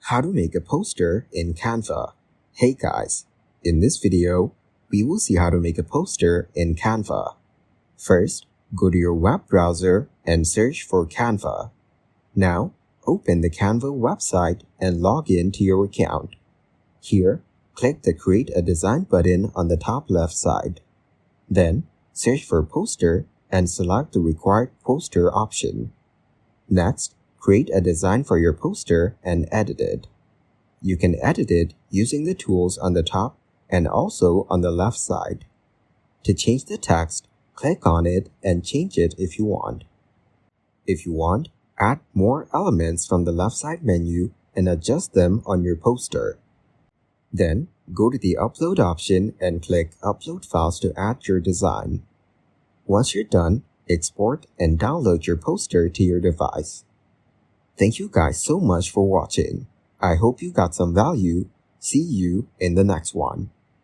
How to make a poster in Canva. Hey guys, in this video, we will see how to make a poster in Canva. First, go to your web browser and search for Canva. Now, open the Canva website and log in to your account. Here, click the Create a Design button on the top left side. Then, search for Poster and select the required poster option. Next, create a design for your poster and edit it. You can edit it using the tools on the top and also on the left side. To change the text, click on it and change it if you want. If you want, add more elements from the left side menu and adjust them on your poster. Then, go to the Upload option and click Upload Files to add your design. Once you're done, export and download your poster to your device. Thank you guys so much for watching. I hope you got some value. See you in the next one.